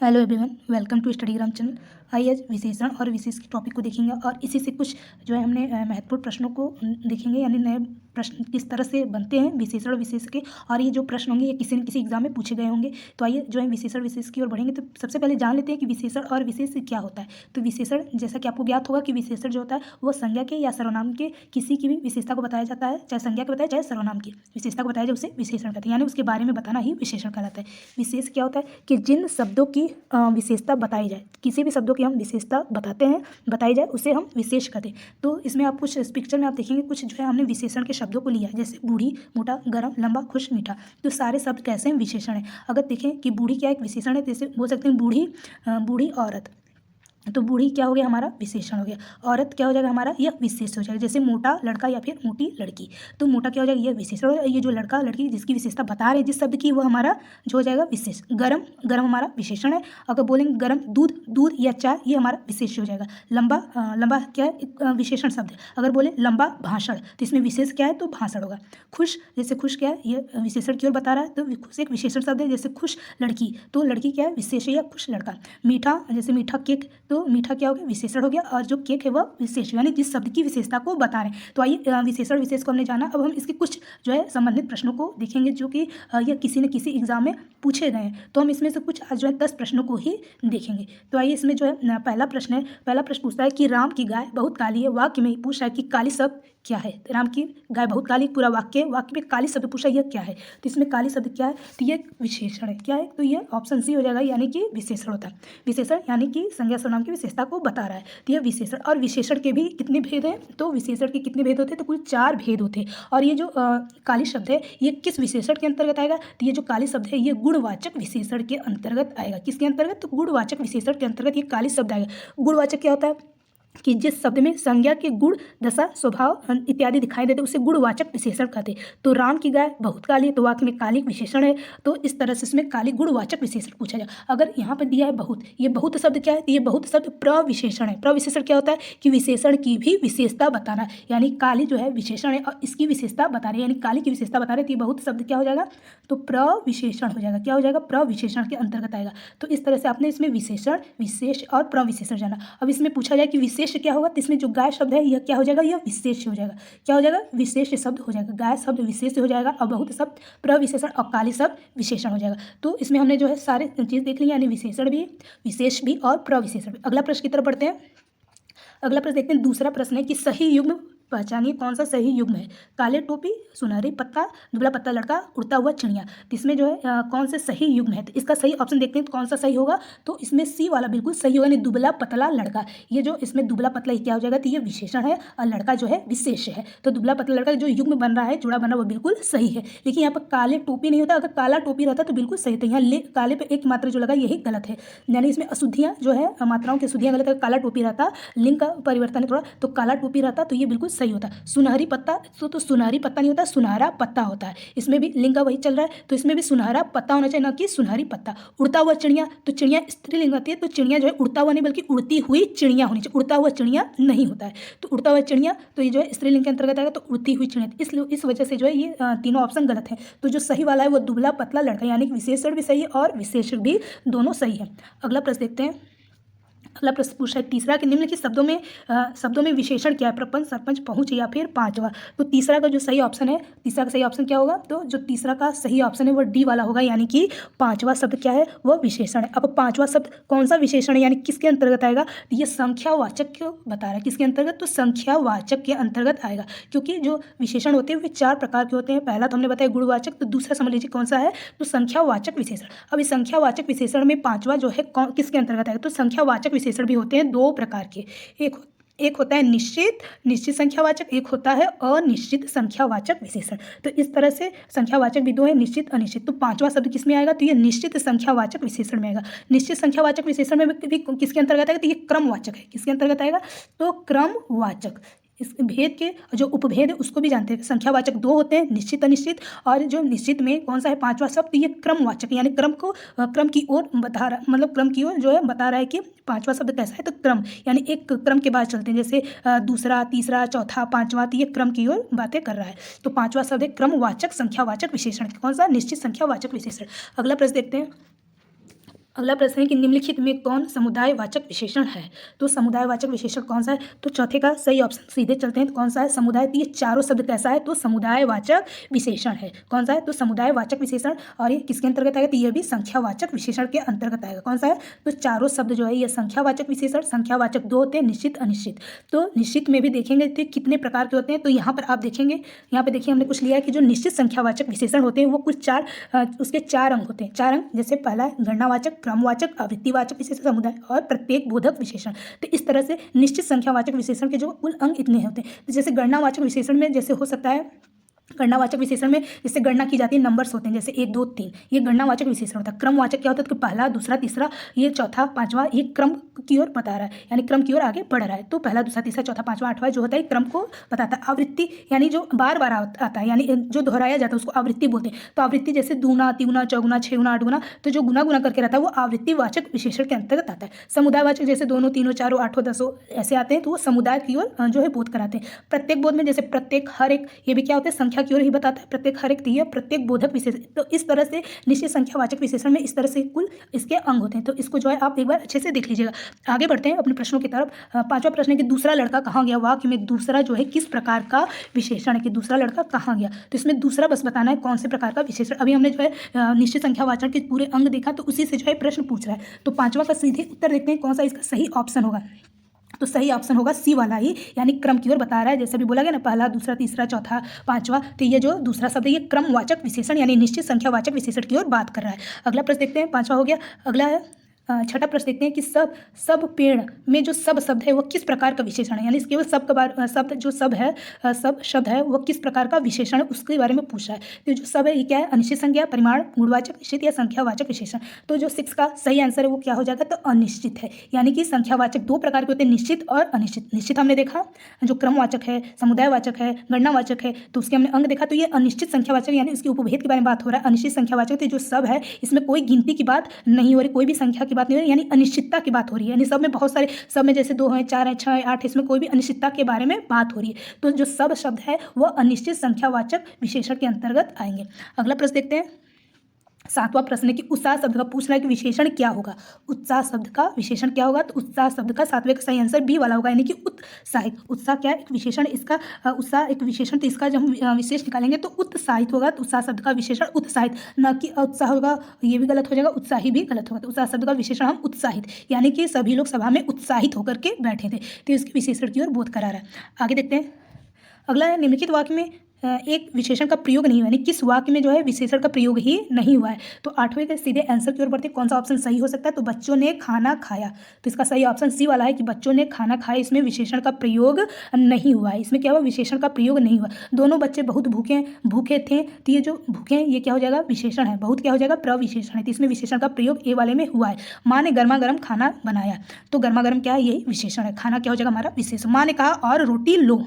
Hello everyone, welcome to Studygram channel. आइए आज विशेषण और विशेष के टॉपिक को देखेंगे और इसी से कुछ जो है हमने महत्वपूर्ण प्रश्नों को देखेंगे, यानी नए प्रश्न किस तरह से बनते हैं विशेषण और विशेष के। और ये जो प्रश्न होंगे ये किसी न किसी एग्जाम में पूछे गए होंगे। तो आइए जो है विशेषण विशेष की ओर बढ़ेंगे। तो सबसे पहले जान लेते हैं कि विशेषण और विशेष क्या होता है। तो विशेषण, जैसा कि आपको ज्ञात होगा कि विशेषण जो होता है वो संज्ञा के या सर्वनाम के किसी की भी विशेषता को बताया जाता है, चाहे संज्ञा के बताया चाहे सर्वनाम की विशेषता को बताया जाए उसे विशेषण कहते हैं, यानी उसके बारे में बताना ही विशेषण कहलाता है। विशेष क्या होता है कि जिन शब्दों की विशेषता बताई जाए, किसी भी शब्दों की हम विशेषता बताते हैं, बताई जाए उसे हम विशेष कहते हैं। तो इसमें आप कुछ इस पिक्चर में आप देखेंगे कुछ जो है हमने विशेषण के शब्दों को लिया है, जैसे बूढ़ी, मोटा, गर्म, लंबा, खुश, मीठा। तो सारे शब्द कैसे हैं विशेषण है। अगर देखें कि बूढ़ी क्या एक विशेषण है, जैसे बोल सकते हैं बूढ़ी औरत। तो बूढ़ी क्या हो गया हमारा विशेषण हो गया। औरत क्या हो जाएगा हमारा यह विशेष हो जाएगा। जैसे मोटा लड़का या फिर मोटी लड़की, तो मोटा क्या हो जाएगा यह विशेषण हो जाएगा। ये जो लड़का लड़की जिसकी विशेषता बता रहे हैं जिस शब्द की, वो हमारा जो हो जाएगा विशेष। गरम, गरम हमारा विशेषण है। अगर बोलेंगे गरम दूध, दूध या चाय, ये हमारा विशेष हो जाएगा। लंबा, लंबा क्या है एक विशेषण शब्द है। अगर बोले लंबा भाषण, तो इसमें विशेष क्या है तो भाषण होगा। खुश, जैसे खुश क्या है ये विशेषण की ओर बता रहा है, तो खुश एक विशेषण शब्द है। जैसे खुश लड़की, तो लड़की क्या है विशेष है या खुश लड़का। मीठा, जैसे मीठा केक, तो मीठा क्या हो गया विशेषण हो गया, और जो केक है वह विशेष, यानी जिस शब्द की विशेषता को बता रहे हैं। तो आइए विशेषण विशेष को हमने जाना। अब हम इसके कुछ जो है संबंधित प्रश्नों को देखेंगे, जो कि यह किसी न किसी एग्जाम में पूछे गए हैं। तो हम इसमें से कुछ जो है 10 प्रश्नों को ही देखेंगे। तो आइए इसमें जो है पहला प्रश्न है। पहला प्रश्न पूछता है कि राम की गाय बहुत काली है। वाक्य में पूछ रहा है कि काली शब्द क्या है। राम की गाय बहुत काली, पूरा वाक्य में काली शब्द पूछा, यह क्या है। तो इसमें काली शब्द क्या है, तो यह विशेषण है। क्या है, तो यह ऑप्शन सी हो जाएगा, यानी कि विशेषण होता है। विशेषण यानी कि संज्ञा सर्वनाम की विशेषता को बता रहा है, तो यह विशेषण। और विशेषण के भी कितने भेद हैं, तो विशेषण के कितने भेद होते हैं, तो कुल 4 भेद होते हैं। और ये जो काली शब्द है ये किस विशेषण के अंतर्गत आएगा, तो ये जो काली शब्द है ये गुणवाचक विशेषण के अंतर्गत आएगा। किसके अंतर्गत, तो गुणवाचक विशेषण के अंतर्गत ये काली शब्द आएगा। गुणवाचक क्या होता है कि जिस शब्द में संज्ञा के गुण, दशा, स्वभाव इत्यादि दिखाई देते उसे गुणवाचक विशेषण कहते हैं। तो राम की गाय बहुत काली है, तो वाक्य में काली विशेषण है। तो इस तरह से इसमें काली गुणवाचक विशेषण पूछा जाए। अगर यहाँ पर दिया है बहुत, ये बहुत शब्द क्या है, तो ये बहुत शब्द प्रविशेषण है। प्रविशेषण क्या होता है कि विशेषण की भी विशेषता बताना, यानी काली जो है विशेषण है और इसकी विशेषता बता रहे हैं, यानी काली की विशेषता बता रहे हैं। तो ये बहुत शब्द क्या हो जाएगा, तो प्रविशेषण हो जाएगा। क्या हो जाएगा, प्रविशेषण के अंतर्गत आएगा। तो इस तरह से आपने इसमें विशेषण, विशेष और प्रविशेषण जाना। अब इसमें पूछा जाए कि विशेष क्या होगा, तो इसमें जो गाय शब्द है यह क्या हो जाएगा, यह विशेष हो जाएगा। क्या हो जाएगा, विशेष शब्द हो जाएगा। गाय शब्द विशेष हो जाएगा और बहुत शब्द प्रविशेषण और काली शब्द विशेषण हो जाएगा। तो इसमें हमने जो है सारे चीज़ देख ली, यानी विशेषण भी, विशेष भी और प्रविशेषण भी। अगला प्रश्न की तरफ बढ़ते हैं। अगला प्रश्न देखते हैं। दूसरा प्रश्न है कि सही युग्म पहचानिए, कौन सा सही युग्म है। काले टोपी, सुनहरी पत्ता, दुबला पत्ता लड़का, उड़ता हुआ चिड़िया। तो इसमें जो है कौन से सही युग्म है, तो इसका सही ऑप्शन देखते हैं तो कौन सा सही होगा, तो इसमें सी वाला बिल्कुल सही होगा, यानी दुबला पतला लड़का। ये जो इसमें दुबला पतला क्या हो जाएगा, तो ये विशेषण है और लड़का जो है विशेष है। तो दुबला पतला लड़का जो युग्म बन रहा है, जोड़ा बन रहा है, वो बिल्कुल सही है। लेकिन यहाँ पर काले टोपी नहीं होता, अगर काला टोपी रहता तो बिल्कुल सही था। यहाँ काले पे एक मात्रा जो लगा यही गलत है, यानी इसमें अशुद्धियाँ जो है, मात्राओं की अशुद्धियाँ गलत है। काला टोपी रहता, लिंग का परिवर्तन है थोड़ा, तो काला टोपी रहता तो ये बिल्कुल सही होता। सुनहरी पत्ता, तो सुनहरी पत्ता नहीं होता, सुनहरा पत्ता होता है। इसमें भी लिंग का वही चल रहा है, तो इसमें भी सुनहरा पत्ता होना चाहिए, ना कि सुनहरी पत्ता। उड़ता हुआ चिड़िया, तो चिड़िया स्त्रीलिंग होती है, तो चिड़िया जो है उड़ता हुआ नहीं बल्कि उड़ती हुई चिड़िया होनी चाहिए, उड़ता हुआ चिड़िया नहीं होता है। तो उड़ता हुआ चिड़िया, तो ये जो है स्त्रीलिंग के अंतर्गत आएगा, तो उड़ती हुई चिड़िया। इसलिए इस वजह से जो है ये तीनों ऑप्शन गलत है। तो जो सही वाला है वो दुबला पतला लड़का, यानी कि विशेषण भी सही है और विशेषण भी, दोनों सही है। अगला प्रश्न देखते हैं। अगला प्रश्न पूछा है तीसरा कि निम्नलिखित शब्दों में विशेषण क्या है, प्रपंच, सरपंच, पहुँच या फिर पांचवा। तो तीसरा का जो सही ऑप्शन है, तीसरा का सही ऑप्शन क्या होगा, तो जो तीसरा का सही ऑप्शन है वो डी वाला होगा, यानी कि पांचवा शब्द क्या है, वह विशेषण है। अब पांचवा शब्द कौन सा विशेषण है, यानी किसके अंतर्गत आएगा, तो ये संख्यावाचक को बता रहा है। किसके अंतर्गत, तो संख्यावाचक के अंतर्गत आएगा, क्योंकि जो विशेषण होते हैं वे 4 प्रकार के होते हैं। पहला तो हमने बताया गुणवाचक, तो दूसरा समझ लीजिए कौन सा है, तो संख्यावाचक विशेषण। अब इस संख्यावाचक विशेषण में पांचवा जो है किसके अंतर्गत आएगा, तो संख्यावाचक विशेषण भी होते हैं 2 प्रकार के। एक होता है निश्चित संख्यावाचक, एक होता है अनिश्चित संख्यावाचक विशेषण। तो इस तरह से संख्यावाचक भी 2 है, निश्चित, अनिश्चित। तो पांचवा शब्द किसमें आएगा, तो ये निश्चित संख्यावाचक विशेषण में आएगा। निश्चित संख्यावाचक विशेषण में भी किसके अंतर्गत आएगा, तो ये क्रमवाचक है। किसके अंतर्गत आएगा, तो क्रमवाचक। इस भेद के जो उपभेद है उसको भी जानते हैं। संख्यावाचक 2 होते हैं, निश्चित, अनिश्चित। और जो निश्चित में कौन सा है पांचवा शब्द, तो ये क्रमवाचक, यानी क्रम की ओर बता रहा, मतलब क्रम की ओर जो है बता रहा है कि पांचवा शब्द कैसा है, तो क्रम, यानी एक क्रम के बाद चलते हैं, जैसे दूसरा, तीसरा, चौथा, पांचवा, तो ये क्रम की ओर बातें कर रहा है। तो पांचवा शब्द है क्रमवाचक संख्यावाचक विशेषण। कौन सा, निश्चित संख्यावाचक विशेषण। अगला प्रश्न देखते हैं। अगला प्रश्न है कि निम्नलिखित में कौन समुदायवाचक विशेषण है। तो समुदायवाचक विशेषण कौन सा है, तो चौथे का सही ऑप्शन सीधे चलते हैं। तो कौन सा है, समुदाय। तो ये चारों शब्द कैसा है, तो समुदायवाचक विशेषण है। कौन सा है, तो समुदायवाचक विशेषण। और ये किसके अंतर्गत आएगा, तो ये भी संख्यावाचक विशेषण के अंतर्गत आएगा। कौन सा है, तो चारों शब्द जो है ये संख्यावाचक विशेषण। संख्यावाचक दो होते हैं, निश्चित अनिश्चित। तो निश्चित में भी देखेंगे तो कितने प्रकार के होते हैं, तो यहाँ पर आप देखेंगे, यहाँ पे देखिए हमने कुछ लिया है कि जो निश्चित संख्यावाचक विशेषण होते हैं वो कुछ उसके चार अंग होते हैं। चार अंग, जैसे पहला है गणनावाचक, क्रमवाचक, आवृत्तिवाचक विशेषण, समुदाय और प्रत्येक बोधक विशेषण। तो इस तरह से निश्चित संख्यावाचक विशेषण के जो कुल अंग इतने होते हैं। तो जैसे गणनावाचक विशेषण में जैसे हो सकता है, गणनावाचक विशेषण में जिससे गणना की जाती है, नंबर्स होते हैं, जैसे 1 2 3, ये गणनावाचक विशेषण होता है। क्रमवाचक क्या होता है, तो पहला, दूसरा, तीसरा, ये चौथा, पांचवा, ये क्रम की ओर बता रहा है, यानी क्रम की ओर आगे बढ़ रहा है। तो पहला, दूसरा, तीसरा, चौथा, पांचवा, आठवां जो होता है क्रम को बताता है। आवृत्ति यानी जो बार बार आता है, यानी जो दोहराया जाता है उसको आवृत्ति बोलते हैं। तो आवृत्ति जैसे दूना, तिगुना, चौगुना, छगुना, आठगुना, तो जो गुना गुना करके रहता है वो आवृत्तिवाचक विशेषण के अंतर्गत आता है। समुदायवाचक जैसे दोनों, तीनों, चारों, आठों, दसों ऐसे आते हैं, तो वो समुदाय की ओर जो है बोध कराते हैं। प्रत्येक बोध में जैसे प्रत्येक, हर एक, ये भी क्या होता है, संख्या की ओर ही बताता है। प्रत्येक, हर एक, तो प्रत्येक बोधक विशेषण। तो इस तरह से निश्चित संख्यावाचक विशेषण में इस तरह से कुल इसके अंग होते हैं। तो इसको जो है आप एक बार अच्छे से देख लीजिएगा। आगे बढ़ते हैं अपने प्रश्नों की तरफ। पांचवा प्रश्न है कि दूसरा लड़का कहाँ गया। वाक्य में दूसरा जो है किस प्रकार का विशेषण है, कि दूसरा लड़का कहाँ गया। तो इसमें दूसरा बस बताना है कौन से प्रकार का विशेषण। अभी हमने जो है निश्चित संख्यावाचक के पूरे अंग देखा, तो उसी से जो है प्रश्न पूछ रहा है। तो पांचवा का सीधे उत्तर देखते हैं कौन सा इसका सही ऑप्शन होगा। तो सही ऑप्शन होगा सी वाला ही, यानी क्रम की ओर बता रहा है। जैसे भी बोला गया ना, पहला, दूसरा, तीसरा, चौथा, पांचवा, तो ये जो दूसरा शब्द है ये क्रमवाचक विशेषण यानी निश्चित संख्यावाचक विशेषण की ओर बात कर रहा है। अगला प्रश्न देखते हैं, पांचवा हो गया। अगला है छठा प्रश्न देखते हैं कि सब पेड़ में जो सब शब्द है वो किस प्रकार का विशेषण है, यानी केवल सब का शब्द जो सब है, सब शब्द है वो किस प्रकार का विशेषण है उसके बारे में पूछा है। तो जो सब है ये क्या है, अनिश्चित संज्ञा, परिमाण, गुणवाचक, निश्चित या संख्यावाचक विशेषण। तो जो 6 का सही आंसर है वो क्या हो जाएगा, तो अनिश्चित है। यानी कि संख्यावाचक दो प्रकार के होते हैं, निश्चित और अनिश्चित। निश्चित हमने देखा जो क्रमवाचक है, समुदायवाचक है, गणनावाचक है, तो उसके हमने अंग देखा। तो ये अनिश्चित संख्यावाचक यानी उसके उपभेद के बारे में बात हो रहा है। अनिश्चित संख्यावाचक तो जो सब है इसमें कोई गिनती की बात नहीं हो रही, कोई भी संख्या की बात नहीं हो रही, यानी अनिश्चितता की बात हो रही है। यानी सब में बहुत सारे, सब में जैसे 2 हैं, 4 हैं, 6 हैं, 8, इसमें कोई भी अनिश्चितता के बारे में बात हो रही है। तो जो सब शब्द है वह अनिश्चित संख्यावाचक विशेषण के अंतर्गत आएंगे। अगला प्रश्न देखते हैं, सातवां प्रश्न है कि उत्साह शब्द का पूछना है कि विशेषण क्या होगा। उत्साह शब्द का विशेषण क्या होगा, तो उत्साह शब्द का सातवें का सही आंसर बी वाला होगा, यानी कि उत्साहित। उत्साह क्या है, एक विशेषण, इसका उत्साह एक विशेषण, तो इसका जब हम विशेष निकालेंगे तो उत्साहित होगा। तो उत्साह शब्द का विशेषण उत्साहित, न कि उत्साह होगा, ये भी गलत हो जाएगा, उत्साही भी गलत होगा। तो उत्साह शब्द का विशेषण हम उत्साहित, यानी कि सभी लोग सभा में उत्साहित होकर के बैठे थे, तो इसके विशेषण की ओर बोध करा रहा है। आगे देखते हैं, अगला है निम्नलिखित वाक्य में एक विशेषण का प्रयोग नहीं हुआ, यानी किस वाक्य में जो है विशेषण का प्रयोग ही नहीं हुआ है। तो आठवें के सीधे आंसर की ओर बढ़ते, कौन सा ऑप्शन सही हो सकता है, तो बच्चों ने खाना खाया। तो इसका सही ऑप्शन सी वाला है कि बच्चों ने खाना खाया, इसमें विशेषण का प्रयोग नहीं हुआ है। इसमें क्या हुआ, विशेषण का प्रयोग नहीं हुआ। दोनों बच्चे बहुत भूखे थे, तो ये जो भूखे हैं ये क्या हो जाएगा, विशेषण है। बहुत क्या हो जाएगा, प्रविशेषण है। तो इसमें विशेषण का प्रयोग ए वाले में हुआ है। माँ ने गर्मा गर्म खाना बनाया, तो गर्मा गर्म क्या है, यही विशेषण है। खाना क्या हो जाएगा हमारा विशेषण। माँ ने कहा और रोटी लो,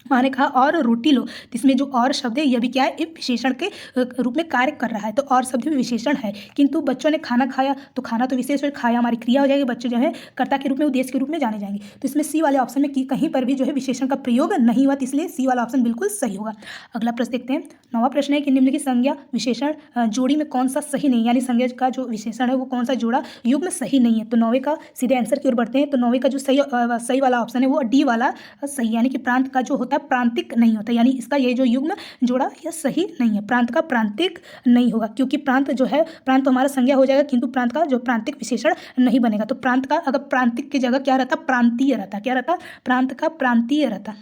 माँ ने कहा और रोटी लो, तो इसमें जो और शब्द है यह भी क्या है, एक विशेषण के रूप में कार्य कर रहा है। तो और शब्द भी विशेषण है। किंतु बच्चों ने खाना खाया, तो खाना तो विशेष है, खाया हमारी क्रिया हो जाएगी, बच्चे जो है कर्ता के रूप में, उद्देश्य के रूप में जाने जाएंगे। तो इसमें सी वाले ऑप्शन में कहीं पर भी जो है विशेषण का प्रयोग नहीं हुआ, तो इसलिए सी वाला ऑप्शन बिल्कुल सही होगा। अगला प्रश्न देखते हैं, नौवां प्रश्न है कि निम्नलिखित संज्ञा विशेषण जोड़ी में कौन सा सही नहीं, यानी संज्ञा का जो विशेषण है वो कौन सा जोड़ा युग्म सही नहीं है। तो नौवें का सीधे आंसर की ओर बढ़ते हैं। तो नौवें का जो सही वाला ऑप्शन है वो डी वाला सही, यानी कि प्रांत का जो होता है प्रांतिक नहीं होता, यानी इसका ये जो युग्म जोड़ा यह सही नहीं है। प्रांत का प्रांतिक नहीं होगा, क्योंकि प्रांत जो है, प्रांत तो हमारा संज्ञा हो जाएगा, किंतु प्रांत का जो प्रांतिक विशेषण नहीं बनेगा। तो प्रांत का अगर प्रांतिक की जगह क्या रहता, प्रांतीय रहता, क्या रहता, प्रांत का प्रांतीय रहता।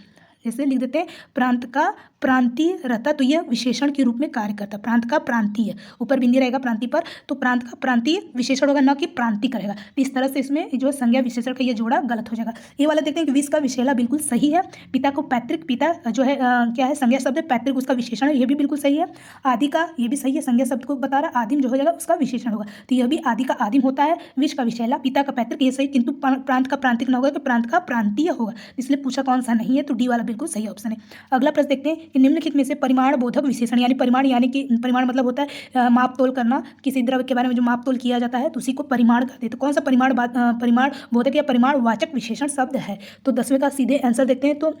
जैसे लिख देते हैं प्रांत का प्रांतीय रहता, तो यह विशेषण के रूप में कार्य करता। प्रांत का प्रांतीय, ऊपर बिंदी रहेगा प्रांतीय पर, तो प्रांत का प्रांतीय विशेषण होगा, न कि प्रांतिक रहेगा। तो इस तरह से इसमें जो संज्ञा विशेषण का ये जोड़ा गलत हो जाएगा। ये वाला देखते हैं कि विष का विषैला बिल्कुल सही है। पिता को पैतृक, पिता जो है क्या है, संज्ञा शब्द है, पैतृक उसका विशेषण है, ये भी बिल्कुल सही है। आदि का ये भी सही है, संज्ञा शब्द को बता रहा, आदिम जो हो जाएगा उसका विशेषण होगा, तो यह भी आदि का आदिम होता है। विष का विषैला, पिता का पैतृक, ये सही, किंतु प्रांत का प्रांतिक न होगा, कि प्रांत का प्रांतीय होगा, इसलिए पूछा कौन सा नहीं है, तो डी वाला बिल्कुल सही ऑप्शन है। अगला प्रश्न देखते हैं कि निम्नलिखित में से परिमाण बोधक विशेषण, यानी परिमाण, यानी कि परिमाण मतलब होता है माप तोल करना, किसी द्रव्य के बारे में जो माप तोल किया जाता है तो उसी को परिमाण कहते हैं। तो कौन सा परिमाण बोधक या परिमाण वाचक विशेषण शब्द है। तो 10वें का सीधे आंसर देखते हैं। तो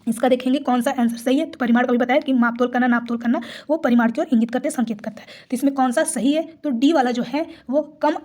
इसका देखेंगे कौन सा आंसर सही है। तो परिमाण का भी बताया कि माप तोल करना, नाप तोल करना वो परिमाण की ओर इंगित करते, संकेत करता है। तो इसमें कौन सा सही है, तो डी वाला जो है वो कम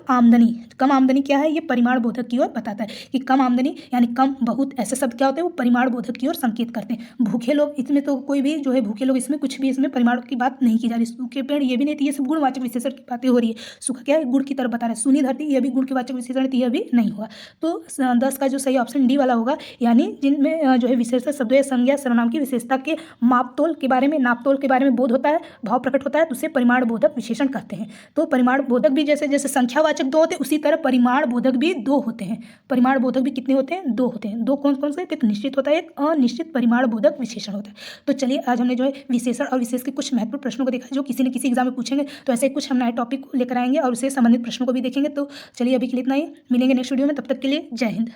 आमदनी। कम आमदनी क्या है, ये परिमाण बोधक की ओर बताता है कि कम आमदनी यानी कम, बहुत, ऐसे शब्द क्या होते हैं वो परिमाण बोधक की ओर संकेत करते हैं। भूखे लोग, इसमें तो कोई भी जो है भूखे लोग, इसमें कुछ भी इसमें परिमाण की बात नहीं की जा रही। सूखे पेड़ ये भी नहीं थी, ये सब गुणवाचक विशेषण की बातें हो रही है। सूखा क्या है, गुण की तरफ बता रहा है। सुनी धरती ये भी गुण के वाचक विशेषण थी, यह भी नहीं हुआ। तो 10 का जो सही ऑप्शन डी वाला होगा, यानी जिनमें जो है विशेषता शब्द या संज्ञा सर्वनाम की विशेषता के मापतोल के बारे में, नापतोल के बारे में बोध होता है, भाव प्रकट होता है, तो उसे परिमाण बोधक विशेषण कहते हैं। तो परिमाण बोधक भी जैसे जैसे संख्यावाचक 2 होते हैं, उसी तरह परिमाण बोधक भी 2 होते हैं। परिमाण बोधक भी कितने होते हैं, 2 होते हैं। 2 कौन कौन से, एक निश्चित होता है, एक अनिश्चित परिमाण बोधक विशेषण होता है। तो चलिए आज हमने जो है विशेषण और विशेष के कुछ महत्वपूर्ण प्रश्नों को देखा, जो किसी न किसी एग्जाम में पूछेंगे। तो ऐसे कुछ हम नए टॉपिक को लेकर आएंगे और उससे संबंधित प्रश्नों को भी देखेंगे। तो चलिए अभी के लिए इतना ही, मिलेंगे नेक्स्ट वीडियो में, तब तक के लिए जय हिंद।